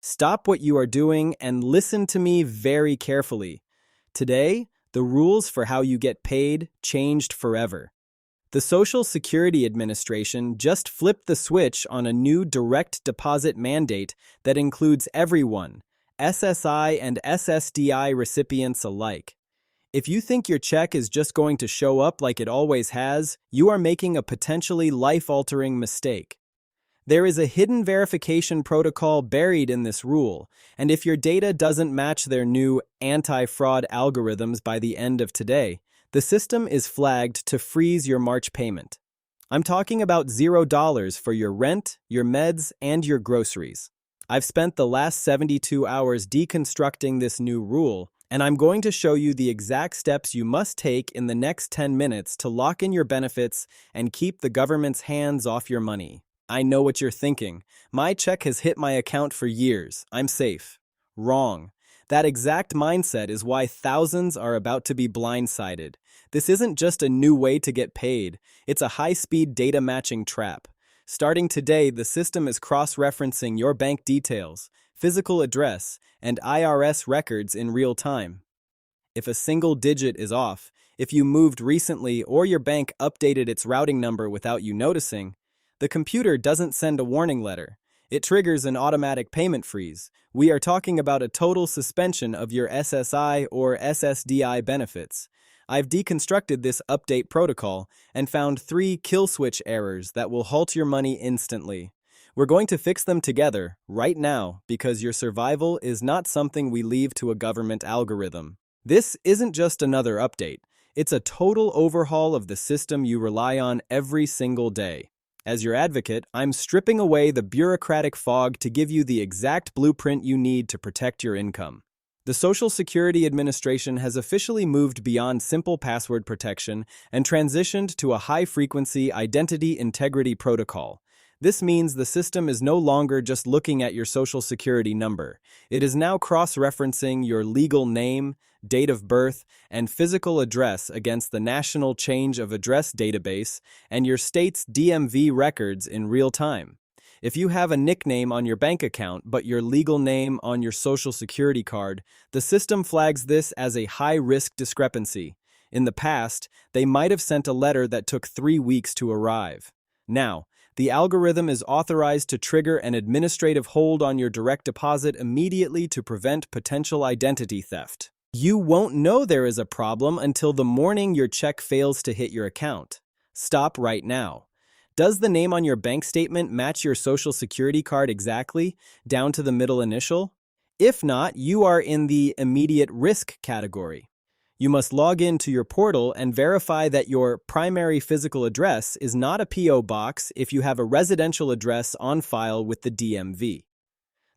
Stop what you are doing and listen to me very carefully. Today, the rules for how you get paid changed forever. The Social Security Administration just flipped the switch on a new direct deposit mandate that includes everyone, SSI and SSDI recipients alike. If you think your check is just going to show up like it always has, you are making a potentially life-altering mistake. There is a hidden verification protocol buried in this rule, and if your data doesn't match their new anti-fraud algorithms by the end of today, the system is flagged to freeze your March payment. I'm talking about $0 for your rent, your meds, and your groceries. I've spent the last 72 hours deconstructing this new rule, and I'm going to show you the exact steps you must take in the next 10 minutes to lock in your benefits and keep the government's hands off your money. I know what you're thinking. My check has hit my account for years. I'm safe. Wrong. That exact mindset is why thousands are about to be blindsided. This isn't just a new way to get paid. It's a high-speed data matching trap. Starting today, the system is cross-referencing your bank details, physical address, and IRS records in real time. If a single digit is off, if you moved recently or your bank updated its routing number without you noticing, the computer doesn't send a warning letter. It triggers an automatic payment freeze. We are talking about a total suspension of your SSI or SSDI benefits. I've deconstructed this update protocol and found 3 kill switch errors that will halt your money instantly. We're going to fix them together, right now, because your survival is not something we leave to a government algorithm. This isn't just another update. It's a total overhaul of the system you rely on every single day. As your advocate, I'm stripping away the bureaucratic fog to give you the exact blueprint you need to protect your income. The Social Security Administration has officially moved beyond simple password protection and transitioned to a high-frequency identity integrity protocol. This means the system is no longer just looking at your Social Security number. It is now cross-referencing your legal name, date of birth, and physical address against the National Change of Address database and your state's DMV records in real time. If you have a nickname on your bank account but your legal name on your Social Security card, the system flags this as a high-risk discrepancy. In the past, they might have sent a letter that took 3 weeks to arrive. Now, the algorithm is authorized to trigger an administrative hold on your direct deposit immediately to prevent potential identity theft. You won't know there is a problem until the morning your check fails to hit your account. Stop right now. Does the name on your bank statement match your Social Security card exactly, down to the middle initial? If not, you are in the immediate risk category. You must log in to your portal and verify that your primary physical address is not a P.O. box if you have a residential address on file with the DMV.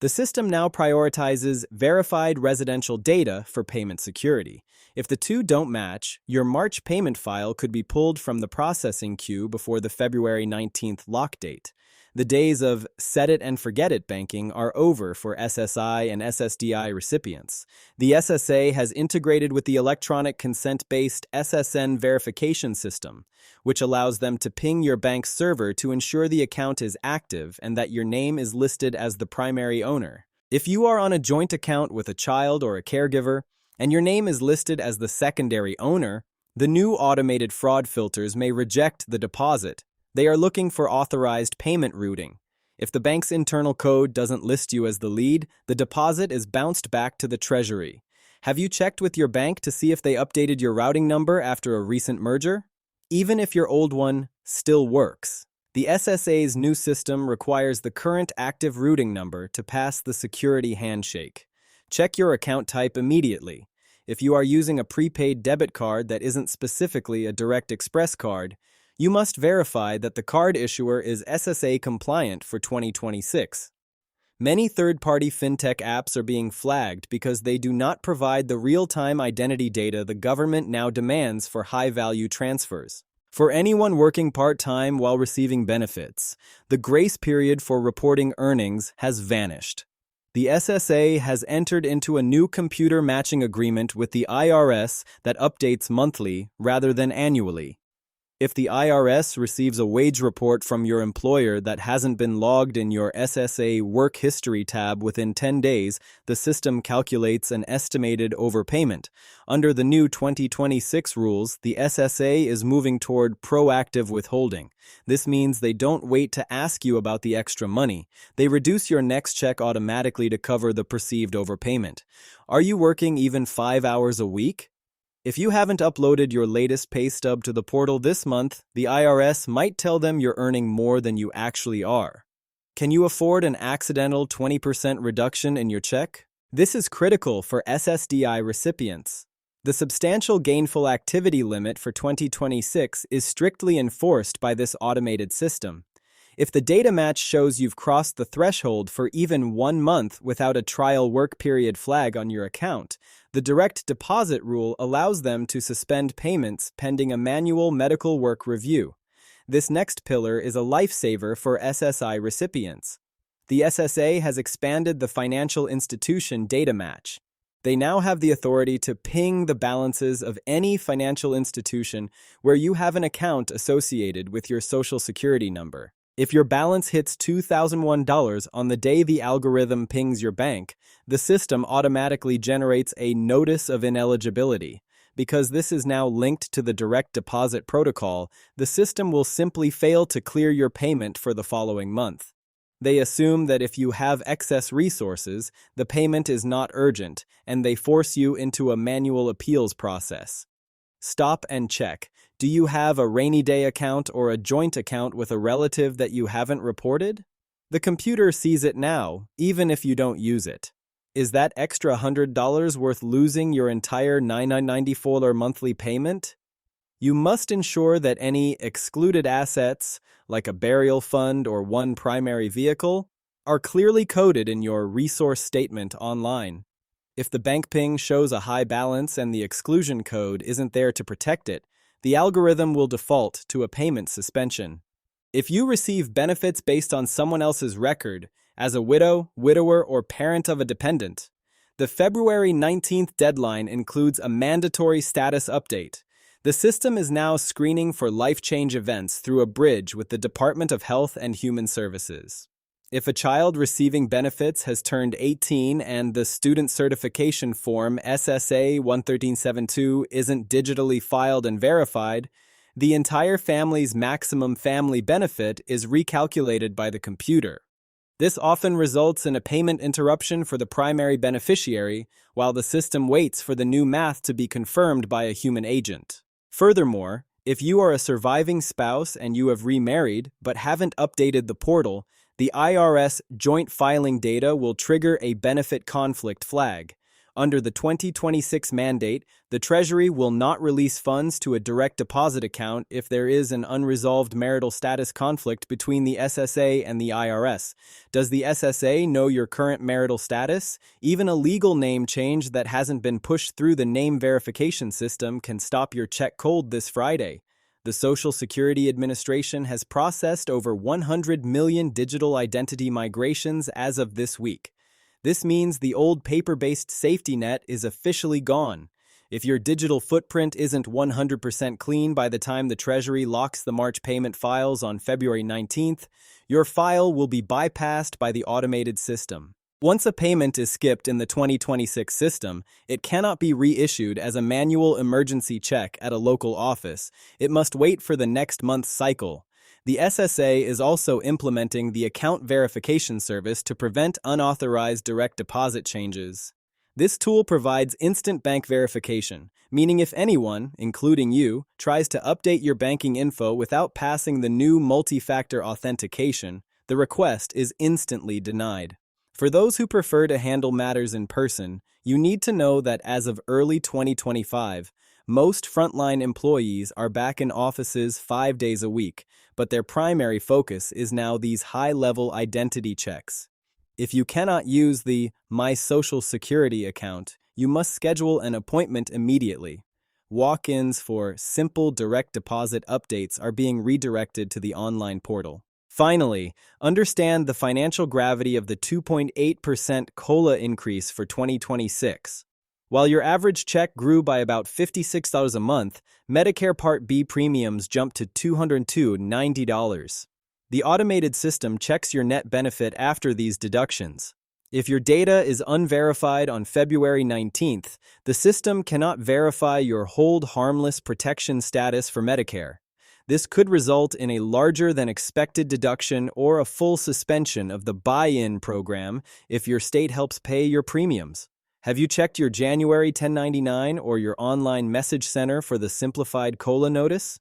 The system now prioritizes verified residential data for payment security. If the two don't match, your March payment file could be pulled from the processing queue before the February 19th lock date. The days of set-it-and-forget-it banking are over for SSI and SSDI recipients. The SSA has integrated with the electronic consent-based SSN verification system, which allows them to ping your bank's server to ensure the account is active and that your name is listed as the primary owner. If you are on a joint account with a child or a caregiver, and your name is listed as the secondary owner, the new automated fraud filters may reject the deposit. They are looking for authorized payment routing. If the bank's internal code doesn't list you as the lead, the deposit is bounced back to the Treasury. Have you checked with your bank to see if they updated your routing number after a recent merger? Even if your old one still works. The SSA's new system requires the current active routing number to pass the security handshake. Check your account type immediately. If you are using a prepaid debit card that isn't specifically a Direct Express card, you must verify that the card issuer is SSA compliant for 2026. Many third-party fintech apps are being flagged because they do not provide the real-time identity data the government now demands for high-value transfers. For anyone working part-time while receiving benefits, the grace period for reporting earnings has vanished. The SSA has entered into a new computer matching agreement with the IRS that updates monthly rather than annually. If the IRS receives a wage report from your employer that hasn't been logged in your SSA Work History tab within 10 days, the system calculates an estimated overpayment. Under the new 2026 rules, the SSA is moving toward proactive withholding. This means they don't wait to ask you about the extra money. They reduce your next check automatically to cover the perceived overpayment. Are you working even 5 hours a week? If you haven't uploaded your latest pay stub to the portal this month, the IRS might tell them you're earning more than you actually are. Can you afford an accidental 20% reduction in your check? This is critical for SSDI recipients. The substantial gainful activity limit for 2026 is strictly enforced by this automated system. If the data match shows you've crossed the threshold for even 1 month without a trial work period flag on your account, the direct deposit rule allows them to suspend payments pending a manual medical work review. This next pillar is a lifesaver for SSI recipients. The SSA has expanded the financial institution data match. They now have the authority to ping the balances of any financial institution where you have an account associated with your Social Security number. If your balance hits $2,001 on the day the algorithm pings your bank, the system automatically generates a notice of ineligibility. Because this is now linked to the direct deposit protocol, the system will simply fail to clear your payment for the following month. They assume that if you have excess resources, the payment is not urgent, and they force you into a manual appeals process. Stop and check. Do you have a rainy day account or a joint account with a relative that you haven't reported? The computer sees it now, even if you don't use it. Is that extra $100 worth losing your entire $994 monthly payment? You must ensure that any excluded assets, like a burial fund or one primary vehicle, are clearly coded in your resource statement online. If the bank ping shows a high balance and the exclusion code isn't there to protect it, the algorithm will default to a payment suspension. If you receive benefits based on someone else's record, as a widow, widower, or parent of a dependent, the February 19th deadline includes a mandatory status update. The system is now screening for life change events through a bridge with the Department of Health and Human Services. If a child receiving benefits has turned 18 and the student certification form SSA-1372 isn't digitally filed and verified, the entire family's maximum family benefit is recalculated by the computer. This often results in a payment interruption for the primary beneficiary while the system waits for the new math to be confirmed by a human agent. Furthermore, if you are a surviving spouse and you have remarried but haven't updated the portal, the IRS joint filing data will trigger a benefit conflict flag. Under the 2026 mandate, the Treasury will not release funds to a direct deposit account if there is an unresolved marital status conflict between the SSA and the IRS. Does the SSA know your current marital status? Even a legal name change that hasn't been pushed through the name verification system can stop your check cold this Friday. The Social Security Administration has processed over 100 million digital identity migrations as of this week. This means the old paper-based safety net is officially gone. If your digital footprint isn't 100% clean by the time the Treasury locks the March payment files on February 19th, your file will be bypassed by the automated system. Once a payment is skipped in the 2026 system, it cannot be reissued as a manual emergency check at a local office. It must wait for the next month's cycle. The SSA is also implementing the account verification service to prevent unauthorized direct deposit changes. This tool provides instant bank verification, meaning if anyone, including you, tries to update your banking info without passing the new multi-factor authentication, the request is instantly denied. For those who prefer to handle matters in person, you need to know that as of early 2025, most frontline employees are back in offices 5 days a week, but their primary focus is now these high-level identity checks. If you cannot use the My Social Security account, you must schedule an appointment immediately. Walk-ins for simple direct deposit updates are being redirected to the online portal. Finally, understand the financial gravity of the 2.8% COLA increase for 2026. While your average check grew by about $56 a month, Medicare Part B premiums jumped to $202.90. The automated system checks your net benefit after these deductions. If your data is unverified on February 19th, the system cannot verify your hold harmless protection status for Medicare. This could result in a larger than expected deduction or a full suspension of the buy-in program if your state helps pay your premiums. Have you checked your January 1099 or your online message center for the simplified COLA notice?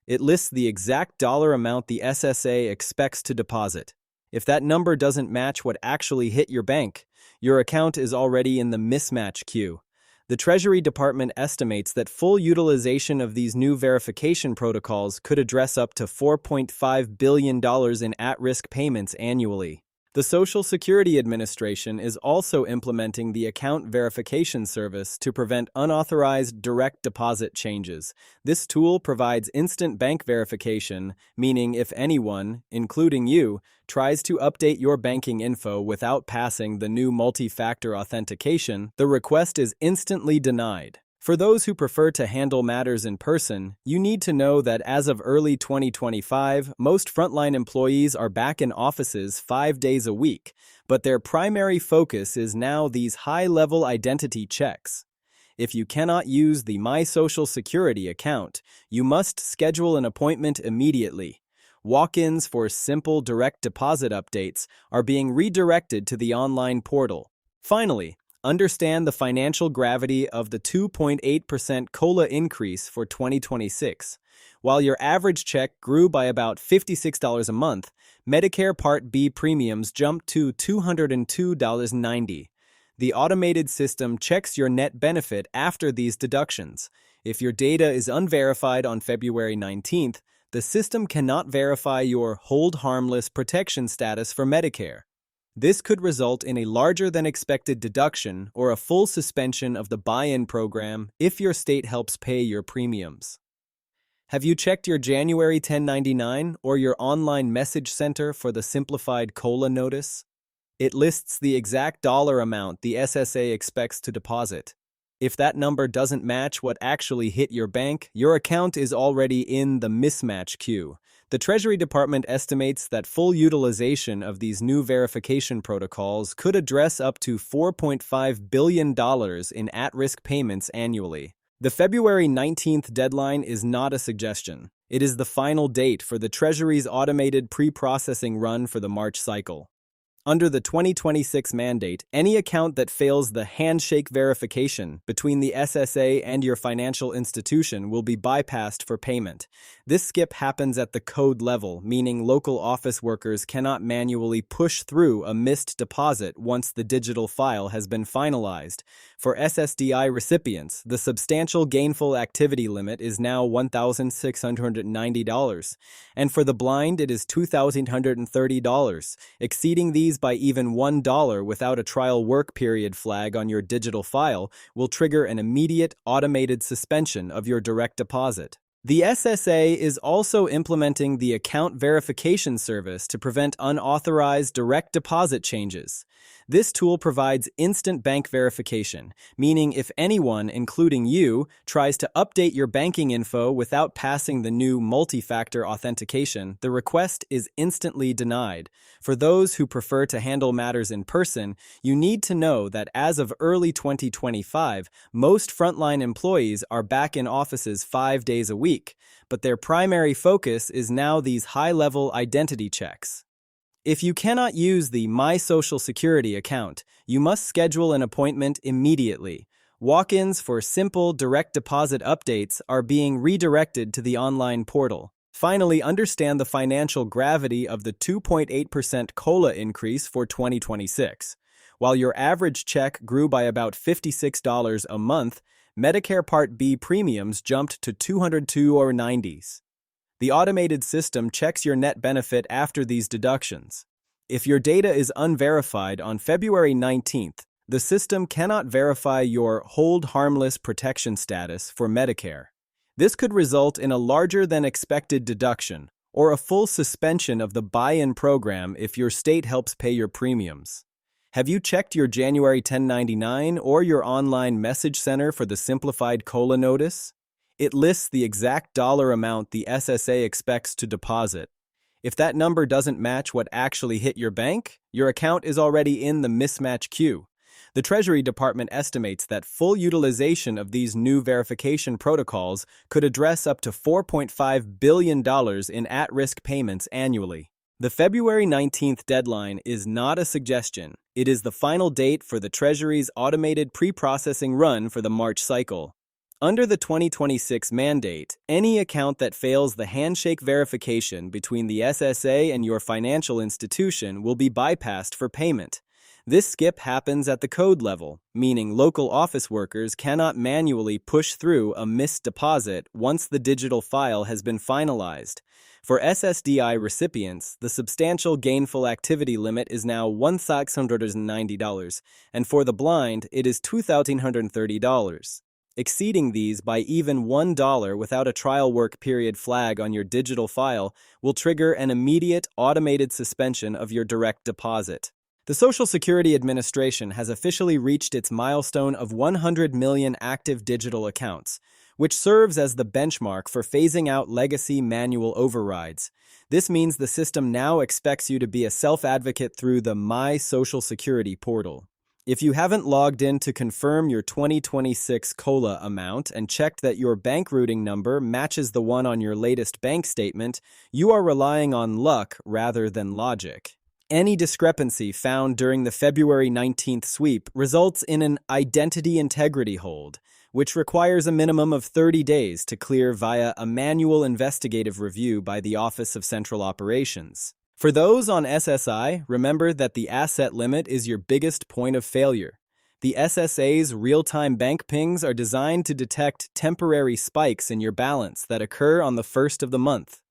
It lists the exact dollar amount the SSA expects to deposit. If that number doesn't match what actually hit your bank, your account is already in the mismatch queue. The Treasury Department estimates that full utilization of these new verification protocols could address up to $4.5 billion in at-risk payments annually. The Social Security Administration is also implementing the Account Verification Service to prevent unauthorized direct deposit changes. This tool provides instant bank verification, meaning if anyone, including you, tries to update your banking info without passing the new multi-factor authentication, the request is instantly denied. For those who prefer to handle matters in person, you need to know that as of early 2025, most frontline employees are back in offices 5 days a week, but their primary focus is now these high-level identity checks. If you cannot use the My Social Security account, you must schedule an appointment immediately. Walk-ins for simple direct deposit updates are being redirected to the online portal. Finally, understand the financial gravity of the 2.8% COLA increase for 2026. While your average check grew by about $56 a month, Medicare Part B premiums jumped to $202.90. The automated system checks your net benefit after these deductions. If your data is unverified on February 19th, the system cannot verify your hold harmless protection status for Medicare. This could result in a larger than expected deduction or a full suspension of the buy-in program if your state helps pay your premiums. Have you checked your January 1099 or your online message center for the simplified COLA notice? It lists the exact dollar amount the SSA expects to deposit. If that number doesn't match what actually hit your bank, your account is already in the mismatch queue. The Treasury Department estimates that full utilization of these new verification protocols could address up to $4.5 billion in at-risk payments annually. The February 19th deadline is not a suggestion. It is the final date for the Treasury's automated pre-processing run for the March cycle. Under the 2026 mandate, any account that fails the handshake verification between the SSA and your financial institution will be bypassed for payment. This skip happens at the code level, meaning local office workers cannot manually push through a missed deposit once the digital file has been finalized. For SSDI recipients, the substantial gainful activity limit is now $1,690, and for the blind it is $2,130, exceeding these by even $1 without a trial work period flag on your digital file will trigger an immediate automated suspension of your direct deposit. The SSA is also implementing the Account Verification Service to prevent unauthorized direct deposit changes. This tool provides instant bank verification, meaning if anyone, including you, tries to update your banking info without passing the new multi-factor authentication, the request is instantly denied. For those who prefer to handle matters in person, you need to know that as of early 2025, most frontline employees are back in offices 5 days a week, but their primary focus is now these high-level identity checks. If you cannot use the My Social Security account, you must schedule an appointment immediately. Walk-ins for simple direct deposit updates are being redirected to the online portal. Finally, understand the financial gravity of the 2.8% COLA increase for 2026. While your average check grew by about $56 a month, Medicare Part B premiums jumped to $202.90. The automated system checks your net benefit after these deductions. If your data is unverified on February 19th, the system cannot verify your hold harmless protection status for Medicare. This could result in a larger than expected deduction or a full suspension of the buy-in program if your state helps pay your premiums. Have you checked your January 1099 or your online message center for the simplified COLA notice? It lists the exact dollar amount the SSA expects to deposit. If that number doesn't match what actually hit your bank, your account is already in the mismatch queue. The Treasury Department estimates that full utilization of these new verification protocols could address up to $4.5 billion in at-risk payments annually. The February 19th deadline is not a suggestion. It is the final date for the Treasury's automated pre-processing run for the March cycle. Under the 2026 mandate, any account that fails the handshake verification between the SSA and your financial institution will be bypassed for payment. This skip happens at the code level, meaning local office workers cannot manually push through a missed deposit once the digital file has been finalized. For SSDI recipients, the substantial gainful activity limit is now $1,690, and for the blind, it is $2,130. Exceeding these by even $1 without a trial work period flag on your digital file will trigger an immediate automated suspension of your direct deposit. The Social Security Administration has officially reached its milestone of 100 million active digital accounts, which serves as the benchmark for phasing out legacy manual overrides. This means the system now expects you to be a self-advocate through the My Social Security portal. If you haven't logged in to confirm your 2026 COLA amount and checked that your bank routing number matches the one on your latest bank statement, you are relying on luck rather than logic. Any discrepancy found during the February 19th sweep results in an identity integrity hold, which requires a minimum of 30 days to clear via a manual investigative review by the Office of Central Operations. For those on SSI, remember that the asset limit is your biggest point of failure. The SSA's real-time bank pings are designed to detect temporary spikes in your balance that occur on the first of the month.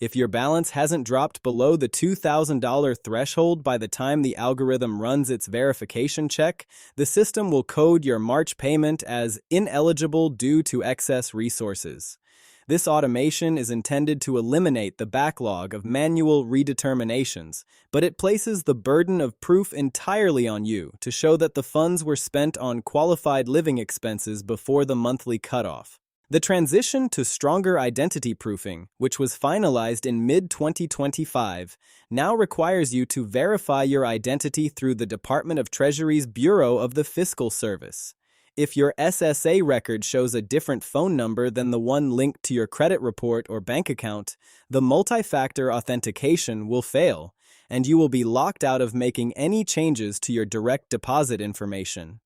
If your balance hasn't dropped below the $2,000 threshold by the time the algorithm runs its verification check, the system will code your March payment as ineligible due to excess resources. This automation is intended to eliminate the backlog of manual redeterminations, but it places the burden of proof entirely on you to show that the funds were spent on qualified living expenses before the monthly cutoff. The transition to stronger identity proofing, which was finalized in mid-2025, now requires you to verify your identity through the Department of Treasury's Bureau of the Fiscal Service. If your SSA record shows a different phone number than the one linked to your credit report or bank account, the multi-factor authentication will fail, and you will be locked out of making any changes to your direct deposit information.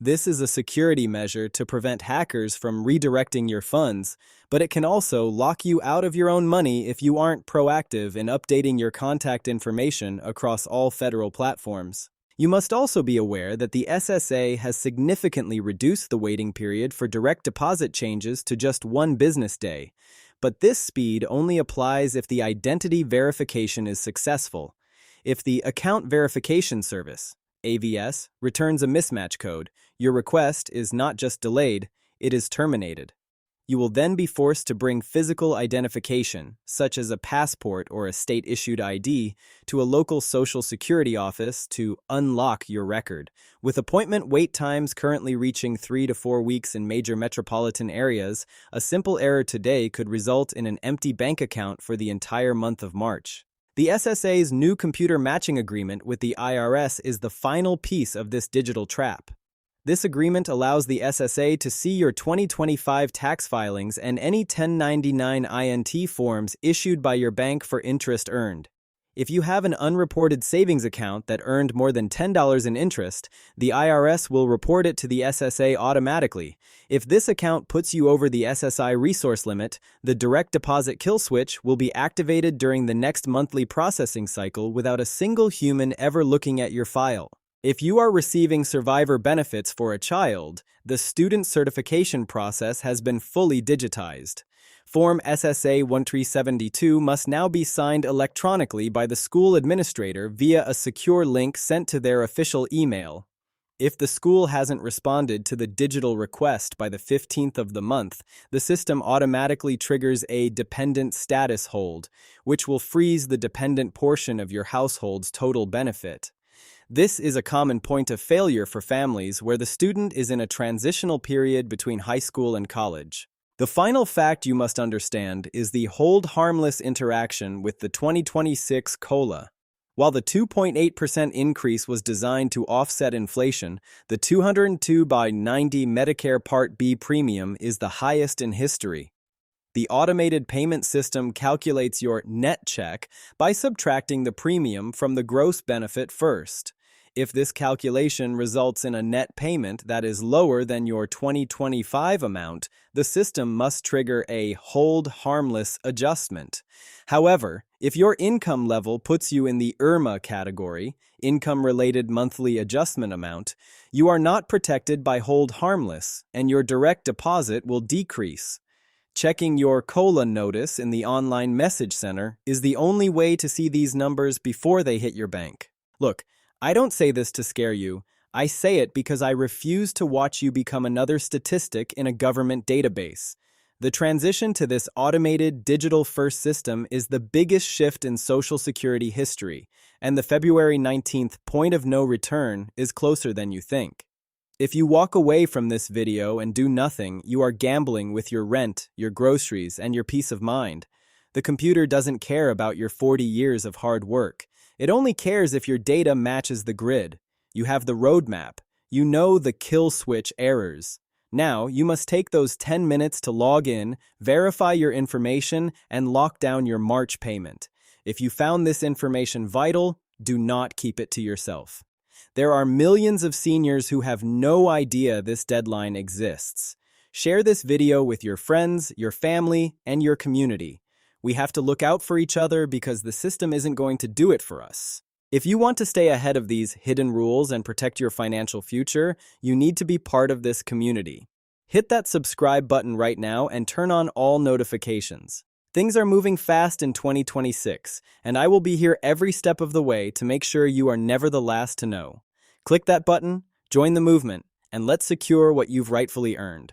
This is a security measure to prevent hackers from redirecting your funds, but it can also lock you out of your own money if you aren't proactive in updating your contact information across all federal platforms. You must also be aware that the SSA has significantly reduced the waiting period for direct deposit changes to just 1 business day, but this speed only applies if the identity verification is successful. If the Account Verification Service, AVS, returns a mismatch code, your request is not just delayed, it is terminated. You will then be forced to bring physical identification, such as a passport or a state-issued ID, to a local Social Security office to unlock your record. With appointment wait times currently reaching 3 to 4 weeks in major metropolitan areas, a simple error today could result in an empty bank account for the entire month of March. The SSA's new computer matching agreement with the IRS is the final piece of this digital trap. This agreement allows the SSA to see your 2025 tax filings and any 1099 INT forms issued by your bank for interest earned. If you have an unreported savings account that earned more than $10 in interest, the IRS will report it to the SSA automatically. If this account puts you over the SSI resource limit, the direct deposit kill switch will be activated during the next monthly processing cycle without a single human ever looking at your file. If you are receiving survivor benefits for a child, the student certification process has been fully digitized. Form SSA-1372 must now be signed electronically by the school administrator via a secure link sent to their official email. If the school hasn't responded to the digital request by the 15th of the month, the system automatically triggers a dependent status hold, which will freeze the dependent portion of your household's total benefit. This is a common point of failure for families where the student is in a transitional period between high school and college. The final fact you must understand is the hold harmless interaction with the 2026 COLA. While the 2.8% increase was designed to offset inflation, the 202/90 Medicare Part B premium is the highest in history. The automated payment system calculates your net check by subtracting the premium from the gross benefit first. If this calculation results in a net payment that is lower than your 2025 amount, the system must trigger a hold harmless adjustment. However, if your income level puts you in the IRMA category, income-related monthly adjustment amount, you are not protected by hold harmless, and your direct deposit will decrease. Checking your COLA notice in the online message center is the only way to see these numbers before they hit your bank. Look, I don't say this to scare you. I say it because I refuse to watch you become another statistic in a government database. The transition to this automated, digital-first system is the biggest shift in Social Security history, and the February 19th point of no return is closer than you think. If you walk away from this video and do nothing, you are gambling with your rent, your groceries, and your peace of mind. The computer doesn't care about your 40 years of hard work. It only cares if your data matches the grid. You have the roadmap. You know the kill switch errors. Now, you must take those 10 minutes to log in, verify your information, and lock down your March payment. If you found this information vital, do not keep it to yourself. There are millions of seniors who have no idea this deadline exists. Share this video with your friends, your family, and your community. We have to look out for each other because the system isn't going to do it for us. If you want to stay ahead of these hidden rules and protect your financial future, you need to be part of this community. Hit that subscribe button right now and turn on all notifications. Things are moving fast in 2026, and I will be here every step of the way to make sure you are never the last to know. Click that button, join the movement, and let's secure what you've rightfully earned.